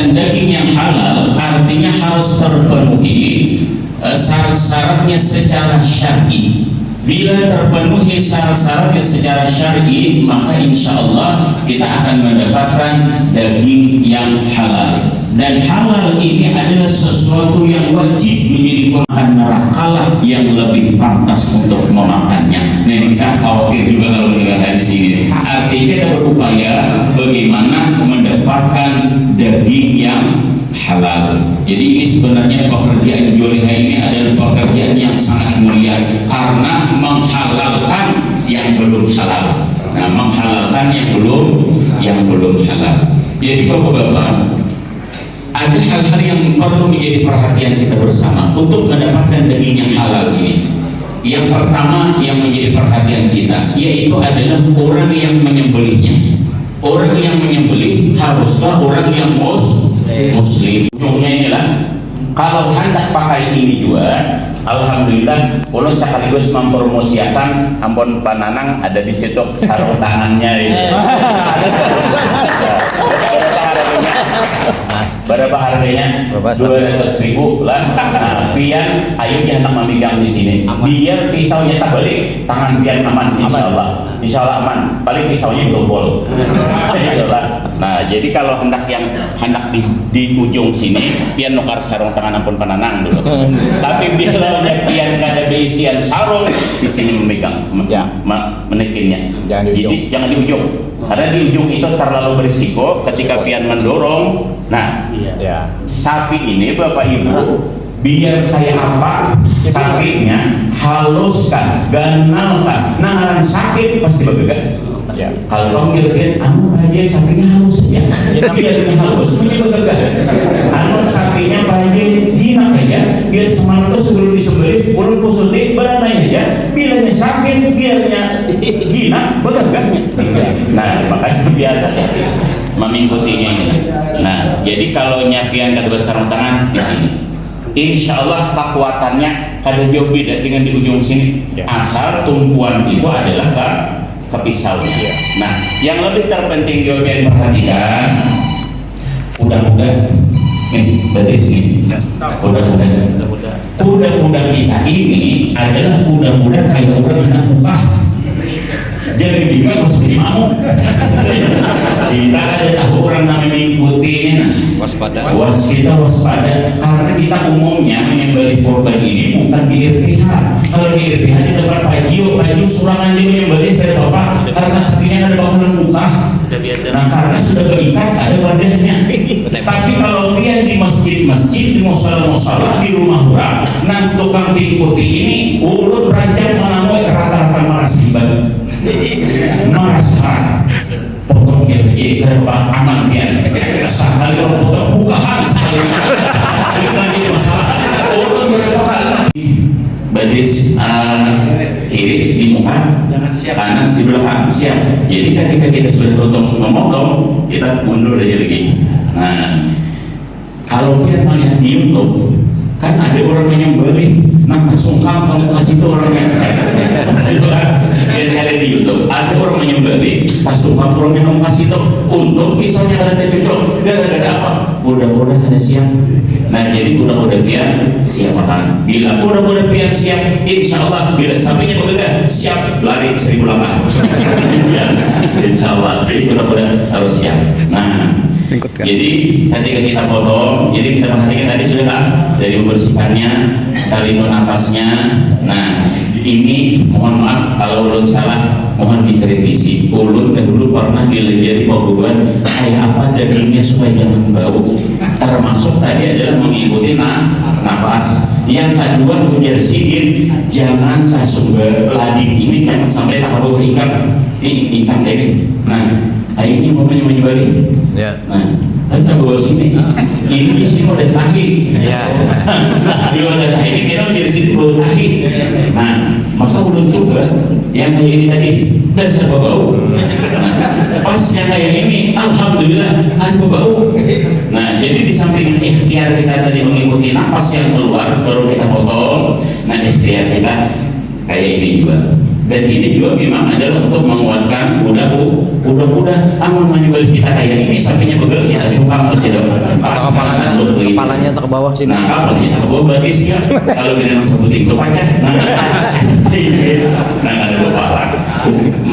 mendapatkan daging yang halal artinya harus terpenuhi syarat-syaratnya secara syar'i. Bila terpenuhi syarat-syaratnya secara syar'i, maka insya Allah kita akan mendapatkan daging yang halal. Dan halal ini adalah sesuatu yang wajib menjadi pemakan nerakalah yang lebih pantas untuk memakannya. Nah, kita khawatir juga kalau mendengar hadis ini. Artinya kita berupaya bagaimana mendapatkan daging yang halal. Jadi ini sebenarnya pekerjaan Joleha ini adalah pekerjaan yang sangat mulia karena menghalalkan yang belum halal. Nah, menghalalkan yang belum halal. Jadi bapak-bapak, ada hal-hal yang perlu menjadi perhatian kita bersama untuk mendapatkan daging yang halal ini. Yang pertama yang menjadi perhatian kita yaitu adalah orang yang menyembelihnya. Orang yang menyembelih haruslah orang yang muslim. Ujungnya inilah, kalau hendak pakai ini juga, alhamdulillah, ulun sekaligus mempromosikan Ambon Pananang ada di situ sarung tangannya ini. Berapa harganya? 200.000 lah. Nah, pian ayo jangan memegang di sini. Biar pisaunya tak balik, tangan pian aman insyaallah. Insyaallah aman. Paling pisaunya tombol. Nah, jadi kalau hendak di ujung sini, pian nukar sarung tangan Ampun Pananang dulu. Tapi bila pian kada beisian sarung di sini memegang, menekinnya. Jangan di ujung. Karena di ujung itu terlalu berisiko ketika pian mendorong. Nah, sapi ini Bapak Ibu, biar kayak apa sapinya, haluskan, ganalkan, nah sakit pasti bergerak. Kalau panggilkan anu bahagia sapinya halus saja, biarnya halus punya bergerak. Anu sapinya bahagia jinak aja, biar semalam itu sebelum disembelih ulun kusuti beranai aja, bilanya sakit, biarnya jinak bergeraknya. Nah, makanya biar mengikutinya ini. Nah, jadi kalau nyapian kedua sarung tangan di sini, insya Allah kekuatannya ada jauh beda dengan di ujung sini. Asal tumpuan itu adalah ke pisaunya. Nah, yang lebih terpenting juga perhatikan, kuda-kuda nih, betis nih, kuda-kuda kita ini adalah kuda-kuda kayak orang anak upah. Jadi juga harus dimau. Kita ada tahu orang namanya mengikuti ini, waspada. Karena kita umumnya menyembelih korban ini bukan di RPH. Kalau di RPH di tempat Pajio surangan dia menyembelih dari bapak karena sapinya ada bakalan buka. Nah, karena sudah berikat ada wadahnya. Tapi kalau dia di masjid, di musola, di rumah orang, nah tukang diikuti ini, urut rancang menamui rata-rata maras hibah. Marasah potong dia lagi karena aman dia sekali orang potong bukaan sekali ini lagi masalah orang berapa kali badis kiri di muka kanan di belakang siap. Jadi ketika kita sudah tutup memotong kita mundur aja lagi. Nah, kalau dia melihat di YouTube kan ada orang menyembelih nama sungkam kamu kasih tuh orangnya itu kan ada di YouTube ada orang menyembelih pas sungkam orangnya kamu kasih tuh untuk pisaunya ada tercocok gara-gara apa? Kuda-kuda ada siap. Nah, jadi kuda-kuda pian siap makan. Bila kuda-kuda pian siap, insya Allah bila sapinya bergegas siap lari 1000 langkah. Insya Allah jadi kuda-kuda harus siap. Nah, jadi ketika kita potong, jadi kita perhatikan tadi sudah kan dari membersihkannya, sekali napasnya. Nah, ini mohon maaf kalau ulun salah, mohon dikritisi. Ulun dahulu pernah diajari pemburuan kayak apa dagingnya supaya jangan bau. Termasuk tadi adalah mengikuti napas. Yang kedua ujar sidin, jangan kasih lading ini jangan sampai tak bau ikan. Ini ikan dari. Nah, ini momennya menyebalik. Nah, kan bawa sini. Ini di sini mau tahi. Di mana tahi ini kita di sini bawa tahi. Nah, maka ulun juga yang kayak ini tadi dan serba bau. Pas yang kayak ini, alhamdulillah tanpa bau. Nah, jadi di samping ikhtiar kita tadi mengikuti napas yang keluar baru kita potong. Nah, ikhtiar kita kayak ini juga. Dan ini juga memang adalah untuk menguatkan kuda-kuda. Amun menyembelih kita kayak ini sapinya begel ya suka masih dong. Kepalanya tak ke bawah sini. Nah, kepalanya tak ke bawah berarti sih ya. Kalau kita sebutin itu pacak. Nah, ada bapak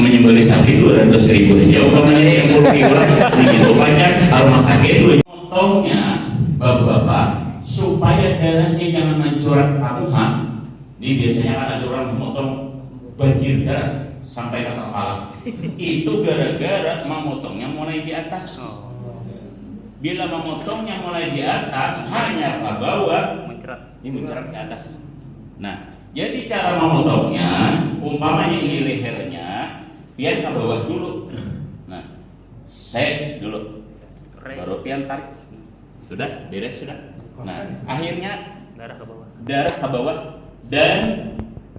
menyembelih sapi 200.000 aja. Umpamanya yang puluh orang begitu pacak. Kalau sakit dulu. Contohnya, bapak-bapak, supaya darahnya jangan mencurat ke muka. Ini biasanya kan ada orang memotong banjir darah sampai ke kepala. Itu gara-gara memotongnya mulai di atas. Bila memotongnya mulai di atas hanya ke bawah, ini mencerat ke atas. Nah, jadi cara memotongnya, umpamanya ini lehernya, pian ke bawah dulu. Nah, set dulu, baru pian tarik. Sudah, beres sudah. Nah, akhirnya darah ke bawah dan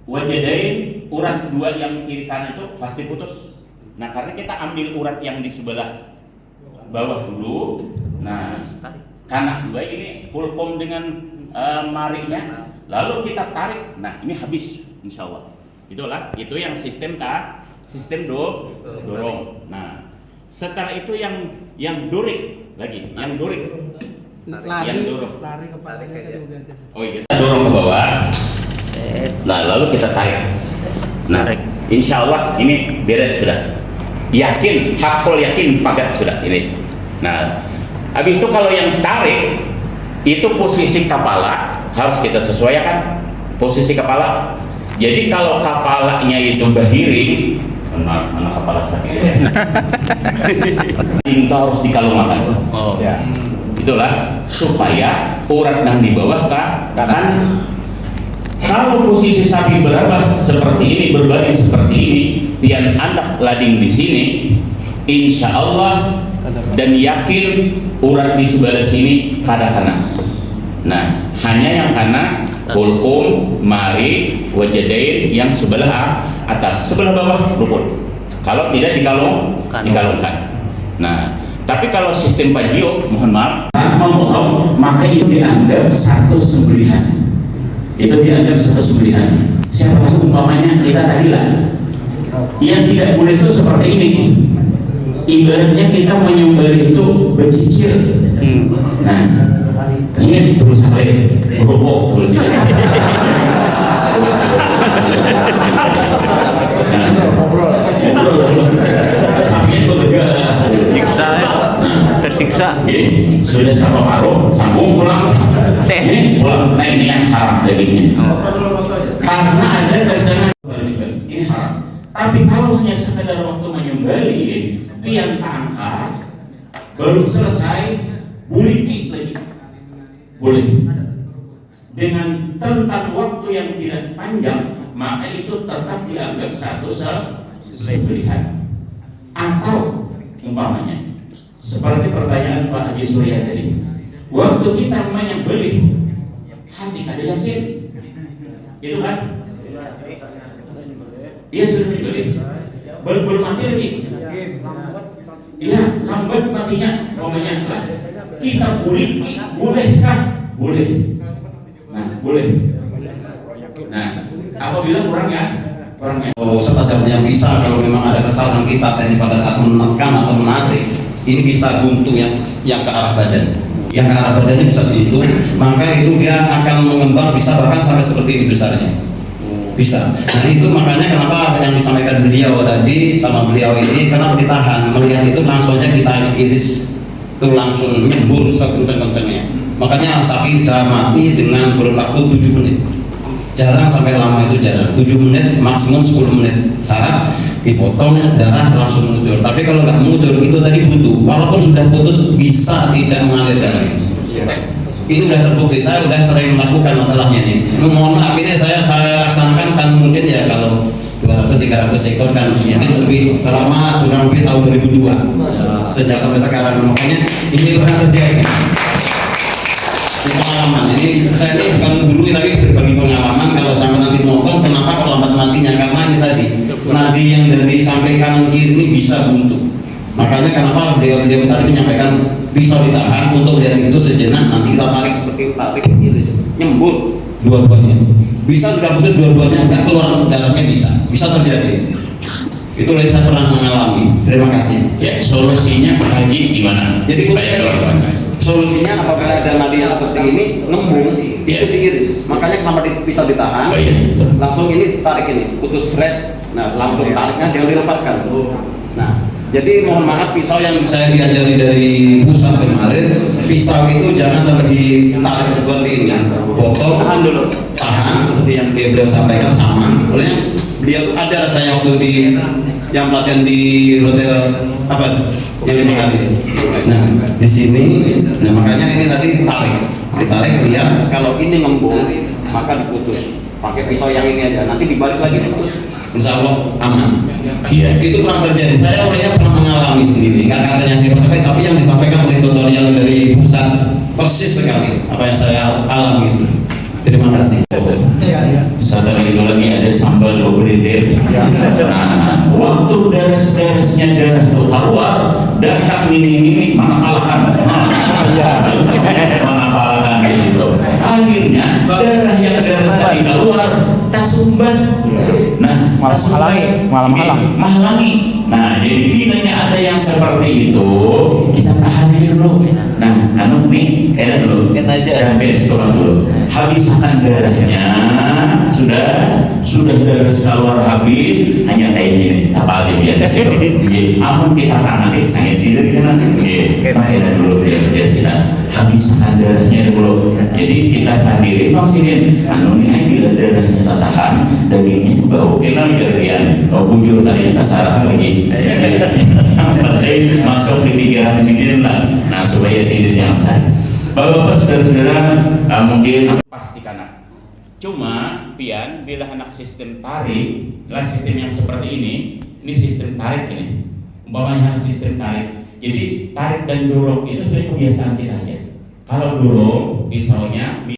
wajadain urat dua yang kiri kanan itu pasti putus. Nah, karena kita ambil urat yang di sebelah bawah dulu. Nah, kanan dua ini pulpom dengan marinya, lalu kita tarik. Nah, ini habis, insya Allah. Itulah, itu yang sistem dorong. Nah, setelah itu yang dorik lagi, yang dorik. Yang dorong. Oh iya, kita dorong ke bawah. Nah, lalu kita tarik. Nah, insya Allah ini beres sudah. Yakin, hakul yakin pagat sudah ini. Nah, habis itu kalau yang tarik itu posisi kepala harus kita sesuaikan posisi kepala. Jadi kalau kepalanya itu berhiring, mana kepala sakit? Itu harus dikalungkan. Oh. Ya. Itulah supaya urat yang di bawah kan. Kalau posisi sapi berabah seperti ini, berbaring seperti ini, pian anak lading di sini, insya Allah dan yakin urat di sebelah sini kanan. Nah, hanya yang kanan, pulpum, mari, wajadain yang sebelah atas, sebelah bawah luput. Kalau tidak dikalungkan. Nah, tapi kalau sistem pajio, mohon maaf, memotong, maka itu dianggap satu sembelihan. Itu dianggap satu sembelihan. Siapa tahu umpamanya kita tadilah yang tidak boleh itu seperti ini. Ibaratnya kita menyembelih itu bercicil. Nah, ini dulu sampai berhubung dulu sih. Sapinya betegak. Siksa, tersiksa. Sudah sama paruh, sambung pulang. Ini pulang. Nah, ini yang haram dagingnya. Karena ada kesenangan ini haram. Tapi kalau hanya sekedar waktu menyembelih, pian angkat, baru selesai, buliti lagi, boleh. Dengan tentang waktu yang tidak panjang, maka itu tetap dianggap satu sembelihan. Atau umpamanya, seperti pertanyaan Pak Haji Surya tadi, waktu kita menyembelih, hati ada yakin, itu kan? Iya sudah menyembelih, belum mati lagi. Iya, lambat matinya, umpamanya lah. Kita buliti, bolehkah? Boleh. Nah, boleh. Nah, apabila kurangnya setajamnya bisa, kalau memang ada kesalahan kita tadi pada saat menekan atau menarik, ini bisa buntu yang ke arah badan. Yang ke arah badannya bisa buntu, maka itu dia akan mengembang, bisa bahkan sampai seperti ini besarnya. Bisa. Nah, itu makanya kenapa yang disampaikan beliau tadi sama beliau ini, kenapa ditahan, melihat itu langsung aja kita iris, itu langsung nyembur sekenceng-kencengnya. Makanya sapi bisa mati dengan kurun waktu 7 menit. Jarang sampai lama, itu jarang. 7 menit, maksimum 10 menit. Syarat dipotong, darah langsung mengucur. Tapi kalau nggak mengucur, itu tadi butuh. Walaupun sudah putus, bisa tidak mengalir darah. Ini sudah terbukti, saya sudah sering melakukan masalahnya ini. Mohon maaf, ini saya laksanakan kan mungkin ya kalau 200-300 ekor kan mungkin lebih selama kurang lebih tahun 2002 sejak sampai sekarang. Makanya ini pernah terjadi. Pengalaman ini, saya ini bukan guru tapi berbagi pengalaman. Kalau sampai nanti motong, kenapa kalau lambat matinya? Karena ini tadi nadi yang dari samping kanan kiri ini bisa buntu. Makanya kenapa beliau tadi menyampaikan pisau ditahan untuk lihat itu sejenak, nanti kita tarik seperti tarik iris, nyembur dua-duanya. bisa sudah putus dua-duanya nggak keluar darahnya, bisa terjadi. Itu saya pernah mengalami. Terima kasih. Ya, solusinya Pak Haji gimana? Jadi supaya keluar darah? solusinya apabila ada nadi yang seperti ini nembung, Ya. itu diiris. Makanya kenapa bisa ditahan? Oh iya, betul. Langsung ini tarik ini, putus thread. Nah, langsung tariknya jangan dilepaskan. Nah, jadi mohon maaf, pisau yang saya diajari dari pusat kemarin, pisau itu jangan sampai ditarik seperti ini, potong, tahan seperti yang beliau sampaikan sama. Oleh beliau tuh ada rasanya waktu di yang pelatihan di hotel apa tuh yang 5 kali itu. Nah, di sini, nah makanya ini tadi ditarik lihat kalau ini ngembung maka diputus. Pakai pisau yang ini aja, nanti dibalik lagi terus. Insya Allah aman. Iya. Itu pernah terjadi. Saya olehnya pernah mengalami sendiri. Nggak katanya saya pakai, tapi yang disampaikan oleh tutorial dari pusat persis sekali apa yang saya alami itu. Terima kasih. Satu lagi ada sambal berbeda. Nah, waktu deres-deresnya darah itu keluar, darah ini mana palakan, mana palakan gitu. Akhirnya darah yang deres tadi keluar tak sumbat. Nah, Malah menghalangi. Nah, jadi bilanya ada yang seperti itu, kita tahan aja dulu. Nah, nih, enak dulu. Dan sekolah dulu. Habiskan darahnya, sudah darah keluar habis, hanya kayak gini. Apa aja biar di situ. Amun kita tangani sangat cilik kan. Pakai dulu biar kita habiskan darahnya dulu. Jadi kita hadirin maksudin, nih bila darahnya tak tahan, dagingnya bau enak jadian. Bujur tadi kita sarah lagi. Yang penting masuk di pikiran sendiri lah. Nah, supaya sendiri yang sah. Bapak-bapak, saudara-saudara, mungkin pasti kanan. Cuma, pian bila anak sistem tarik, lah sistem yang seperti ini sistem tarik ini. Umpamanya sistem tarik. Jadi tarik dan dorong itu sebenarnya kebiasaan kita aja. Kalau dorong, misalnya